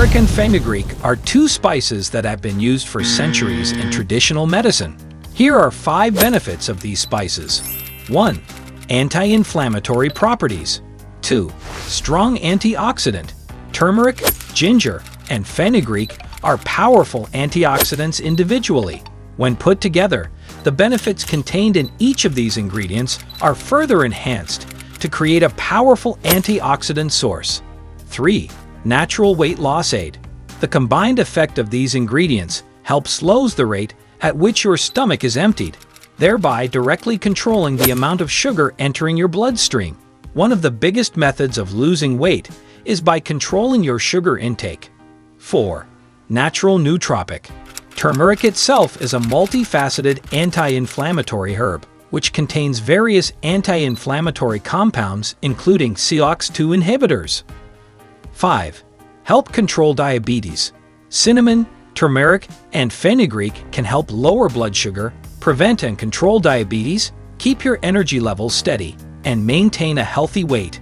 Turmeric and fenugreek are two spices that have been used for centuries in traditional medicine. Here are 5 benefits of these spices. 1. Anti-inflammatory properties. 2. Strong antioxidant. Turmeric, ginger, and fenugreek are powerful antioxidants individually. When put together, the benefits contained in each of these ingredients are further enhanced to create a powerful antioxidant source. 3. Natural weight loss aid. The combined effect of these ingredients helps slows the rate at which your stomach is emptied, thereby directly controlling the amount of sugar entering your bloodstream. One of the biggest methods of losing weight is by controlling your sugar intake. 4. Natural nootropic. Turmeric itself is a multi-faceted anti-inflammatory herb, which contains various anti-inflammatory compounds including COX-2 inhibitors. 5. Help control diabetes. Cinnamon, turmeric, and fenugreek can help lower blood sugar, prevent and control diabetes, keep your energy levels steady, and maintain a healthy weight.